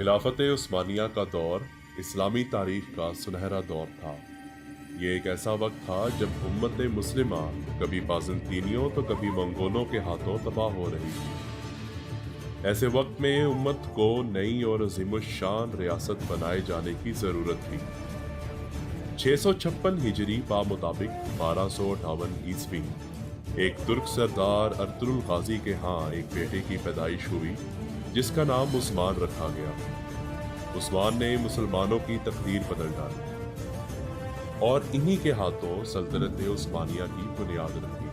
खिलाफत उस्मानिया का दौर इस्लामी तारीख का सुनहरा दौर था। ये एक ऐसा वक्त था जब उम्मत मुस्लिमा कभी बाज़ंतीनियों तो कभी मंगोलों के हाथों तबाह हो रही थी। ऐसे वक्त में उम्मत को नई और अज़ीमुश्शान रियासत बनाए जाने की ज़रूरत थी। 656 हिजरी बा मुताबिक 1258 ईस्वी एक तुर्क सरदार अर्तुरुल गाजी के यहाँ एक बेटे की पैदाइश हुई जिसका नाम उस्मान रखा गया। उस्मान ने मुसलमानों की तकदीर बदल डाली और इन्हीं के हाथों सल्तनत उस्मानिया की बुनियाद रखी।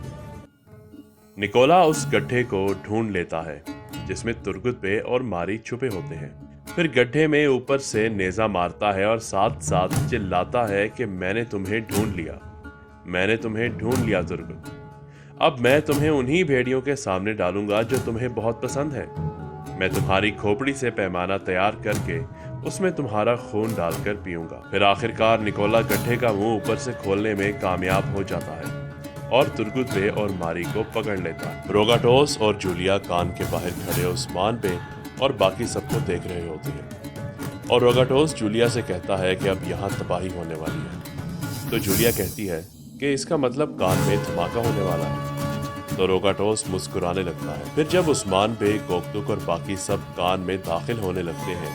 निकोला उस गड्ढे को ढूंढ लेता है जिसमें तुर्गुत बे और मारी छुपे होते हैं। फिर गड्ढे में ऊपर से नेजा मारता है और साथ साथ चिल्लाता है कि मैंने तुम्हें ढूंढ लिया, मैंने तुम्हें ढूंढ लिया तुर्गुत। अब मैं तुम्हें उन्हीं भेड़ियों के सामने डालूंगा जो तुम्हें बहुत पसंद है। मैं तुम्हारी खोपड़ी से पैमाना तैयार करके उसमें तुम्हारा खून डालकर पीऊंगा। फिर आखिरकार निकोला गड्ढे का मुंह ऊपर से खोलने में कामयाब हो जाता है और तुर्गुत बे और मारी को पकड़ लेता है। रोगाटोस और जूलिया कान के बाहर खड़े उस्मान बे और बाकी सबको देख रहे होते हैं और रोगाटोस जूलिया से कहता है कि अब यहाँ तबाही होने वाली है। तो जूलिया कहती है कि इसका मतलब कान में धमाका होने वाला है। तो रोगाटोस मुस्कुराने लगता है। फिर जब उस्मान बे, कोकतुक और बाकी सब कान में दाखिल होने लगते हैं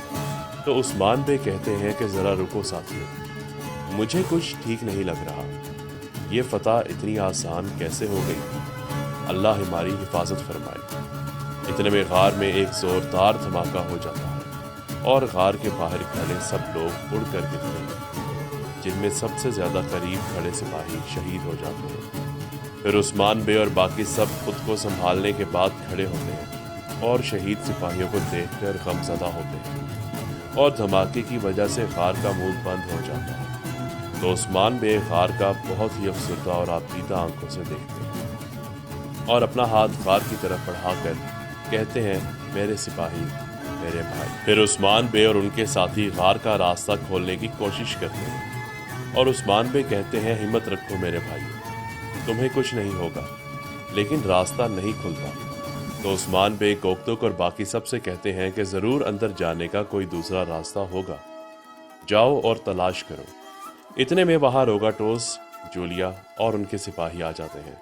तो उस्मान बे कहते हैं कि ज़रा रुको साथियों, मुझे कुछ ठीक नहीं लग रहा। ये फतह इतनी आसान कैसे हो गई? अल्लाह हमारी हिफाजत फरमाए। इतने में गार में एक ज़ोरदार धमाका हो जाता है और गार के बाहर खड़े सब लोग उड़ कर गिरते हैं, जिनमें सबसे ज़्यादा करीब खड़े सिपाही शहीद हो जाते हैं। फिर उस्मान बे और बाकी सब खुद को संभालने के बाद खड़े होते हैं और शहीद सिपाहियों को देखकर गमज़दा होते हैं और धमाके की वजह से गार का मुंह बंद हो जाता है। तो उस्मान बे गार का बहुत ही अफसरदा और आबीदा आंखों से देखते हैं और अपना हाथ गार की तरफ बढ़ाकर कहते हैं, मेरे सिपाही, मेरे भाई। फिर उस्मान बे और उनके साथी गार का रास्ता खोलने की कोशिश करते हैं और उस्मान बे कहते हैं, हिम्मत रखो मेरे भाई, तुम्हें कुछ नहीं होगा। लेकिन रास्ता नहीं खुलता। तो उस्मान बे, कोकतुक और बाकी सब से कहते हैं कि ज़रूर अंदर जाने का कोई दूसरा रास्ता होगा, जाओ और तलाश करो। इतने में वहाँ रोगाटोस, जूलिया और उनके सिपाही आ जाते हैं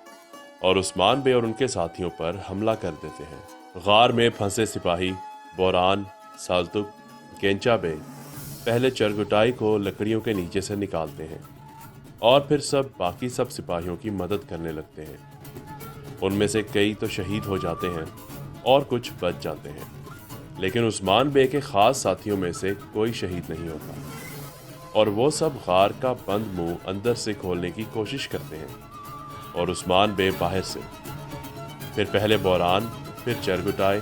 और उस्मान बे और उनके साथियों पर हमला कर देते हैं। गार में फंसे सिपाही बोरान, साल्तुक, केंचा बे पहले चरगुटाई को लकड़ियों के नीचे से निकालते हैं और फिर बाकी सब सिपाहियों की मदद करने लगते हैं। उनमें से कई तो शहीद हो जाते हैं और कुछ बच जाते हैं, लेकिन उस्मान बे के ख़ास साथियों में से कोई शहीद नहीं होता और वो सब गार का बंद मुंह अंदर से खोलने की कोशिश करते हैं और उस्मान बे बाहर से। फिर पहले बोरान, फिर चरगुटाई,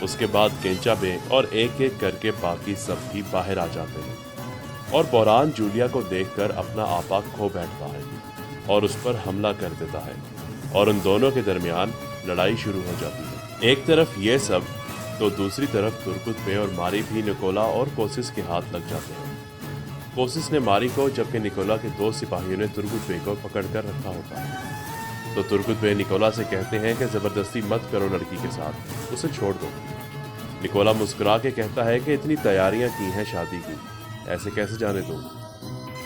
उसके बाद केंचा बे और एक एक करके बाकी सब भी बाहर आ जाते हैं और बोरान जूलिया को देखकर अपना आपा खो बैठता है और उस पर हमला कर देता है और उन दोनों के दरमियान लड़ाई शुरू हो जाती है। एक तरफ ये सब तो दूसरी तरफ तुर्गुत बे और मारी भी निकोला और कोसिस के हाथ लग जाते हैं। कोसिस ने मारी को, जबकि निकोला के दो सिपाहियों ने तुर्गुत बे को पकड़ कर रखा होता है। तो तुर्गुत बे निकोला से कहते हैं कि ज़बरदस्ती मत करो लड़की के साथ, उसे छोड़ दो। निकोला मुस्कुरा के कहता है कि इतनी तैयारियां की हैं शादी की, ऐसे कैसे जाने दूं?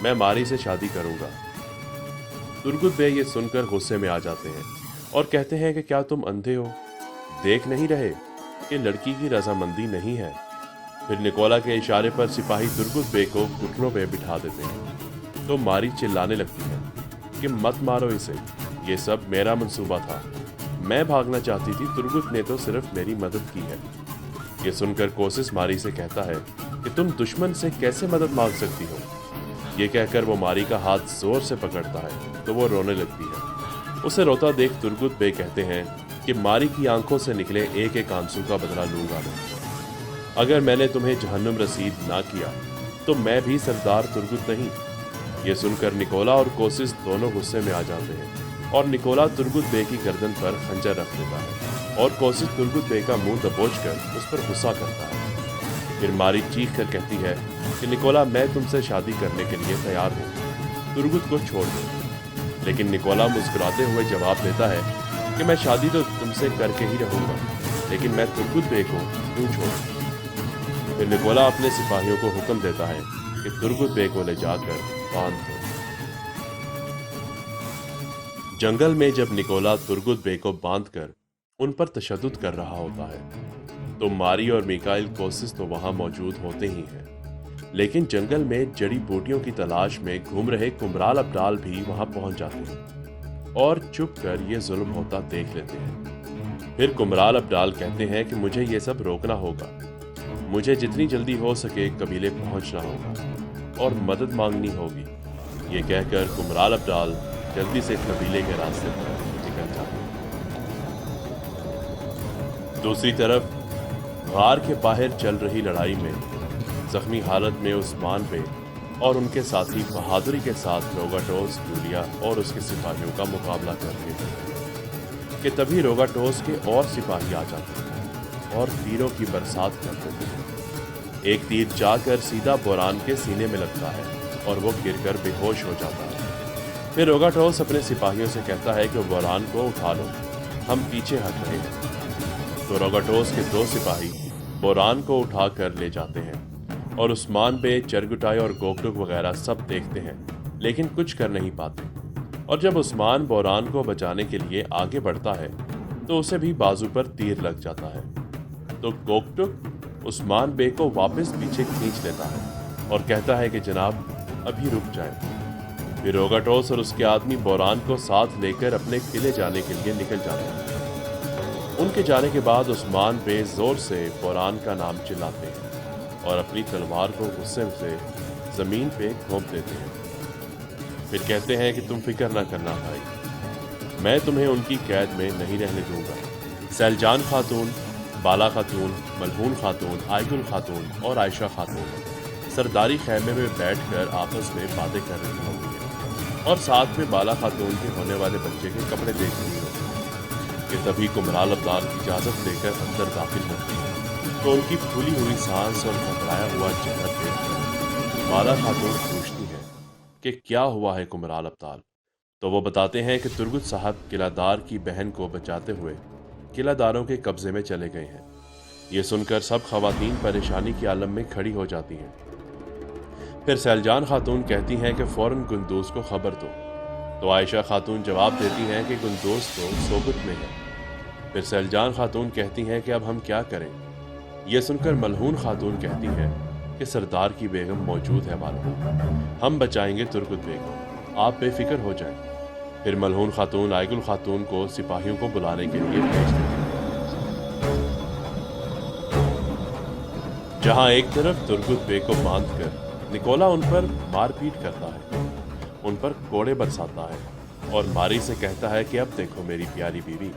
मैं मारी से शादी करूंगा। तुर्गुत बे ये सुनकर गुस्से में आ जाते हैं और कहते हैं कि क्या तुम अंधे हो, देख नहीं रहे कि लड़की की रजामंदी नहीं है? फिर निकोला के इशारे पर सिपाही तुर्गुत बे को घुटनों पे बिठा देते हैं। तो मारी चिल्लाने लगती है कि मत मारो इसे, ये सब मेरा मंसूबा था, मैं भागना चाहती थी, तुर्गुत ने तो सिर्फ मेरी मदद की है। ये सुनकर कोसिस मारी से कहता है कि तुम दुश्मन से कैसे मदद मांग सकती हो? ये कहकर वो मारी का हाथ जोर से पकड़ता है तो वो रोने लगती है। उसे रोता देख तुर्गुत बे कहते हैं कि मारी की आंखों से निकले एक एक आंसू का बदला लूंगा मैं। अगर मैंने तुम्हें जहन्नुम रसीद ना किया तो मैं भी सरदार तुर्गुत नहीं। ये सुनकर निकोला और कोसिस दोनों गुस्से में आ जाते हैं और निकोला तुर्गुत बे की गर्दन पर खंजर रख देता है और कोसिस तुर्गुत बे का मुंह दबोचकर उस पर गुस्सा करता है। फिर मारी चीख कर कहती है कि निकोला, मैं तुमसे शादी करने के लिए तैयार हूँ, तुर्गुत को छोड़ दो। लेकिन निकोला मुस्कुराते हुए जवाब देता है कि मैं शादी तो तुमसे करके ही रहूँगा, लेकिन मैं तुर्गुत बे को क्यों छोड़ूं? फिर निकोला अपने सिपाहियों को हुक्म देता है कि तुर्गुत बे को ले जाकर बांध दो। जंगल में जब निकोला तुर्गुत बे को बांधकर उन पर तशद्दुद कर रहा होता है तो मारी और मिकाइल कोसिस तो वहां मौजूद होते ही हैं, लेकिन जंगल में जड़ी बूटियों की तलाश में घूम रहे कुमराल अब्दाल भी वहां पहुंच जाते हैं और चुप कर ये जुल्म होता देख लेते हैं। फिर कुमराल अब्दाल कहते हैं कि मुझे ये सब रोकना होगा, मुझे जितनी जल्दी हो सके कबीले पहुंचना होगा और मदद मांगनी होगी। ये कहकर कुमराल अब्दाल जल्दी से कबीले के रास्ते पर निकल जाते हैं। दूसरी तरफ गार के बाहर चल रही लड़ाई में जख्मी हालत में उस्मान बे और उनके साथी बहादुरी के साथ रोगाटोस, यूलिया और उसके सिपाहियों का मुकाबला कर रहे थे कि तभी रोगाटोस के और सिपाही आ जाते हैं और तीरों की बरसात कर देते हैं। एक तीर जाकर सीधा बोरान के सीने में लगता है और वो गिरकर बेहोश हो जाता है। फिर रोगाटोस अपने सिपाहियों से कहता है कि बोरान को उठा लो, हम पीछे हट रहे हैं। तो रोगाटोस के 2 सिपाही बोरान को उठा कर ले जाते हैं और उस्मान बे, चरगुटाई और गोकटुक वगैरह सब देखते हैं लेकिन कुछ कर नहीं पाते। और जब उस्मान बोरान को बचाने के लिए आगे बढ़ता है तो उसे भी बाजू पर तीर लग जाता है। तो गोकटुक उस्मान बे को वापस पीछे खींच लेता है और कहता है कि जनाब अभी रुक जाए। फिर रोगाटोस और उसके आदमी बोरान को साथ लेकर अपने किले जाने के लिए निकल जाते हैं। उनके जाने के बाद उस्मान बे जोर से बोरान का नाम चिल्लाते हैं और अपनी तलवार को गुस्से से जमीन पे घोंप देते हैं। फिर कहते हैं कि तुम फिक्र ना करना भाई, मैं तुम्हें उनकी कैद में नहीं रहने दूंगा। सैलजान खातून, बाला खातून, मलहून खातून, आयगुल खातून और आयशा खातून सरदारी खैमे में बैठकर आपस में बातें कर रही होंगी और साथ में बाला खातून के होने वाले बच्चे के कपड़े देख रही होंगी कि तभी कुमराल अब्दाल की इजाज़त लेकर अंदर दाखिल होती है तो उनकी फूली हुई सांस और घबराया हुआ चेहरा देखकर बाला खातून पूछती है कि क्या हुआ है कुमराल अब्दाल। तो वो बताते हैं कि तुर्गुत साहब किलादार की बहन को बचाते हुए किलादारों के कब्जे में चले गए हैं। ये सुनकर सब खवातीन परेशानी के आलम में खड़ी हो जाती हैं। फिर सैलजान खातून कहती हैं कि फौरन गुंदूस को खबर दो। तो आयशा खातून जवाब देती हैं कि गुंदोस तो सोबत में है। फिर सैलजान खातून कहती हैं कि अब हम क्या करें। यह सुनकर मलहून खातून कहती है कि सरदार की बेगम मौजूद है वाला, हम बचाएंगे तुर्गुत बेगम, आप बेफिक्र हो जाएं। फिर मलहून खातून आयगुल खातून को सिपाहियों को बुलाने के लिए भेज देती है। जहां एक तरफ तुर्गुत बे को बांधकर निकोला उन पर मारपीट करता है, उन पर कोड़े बरसाता है और मारी से कहता है कि अब देखो मेरी प्यारी बीवी,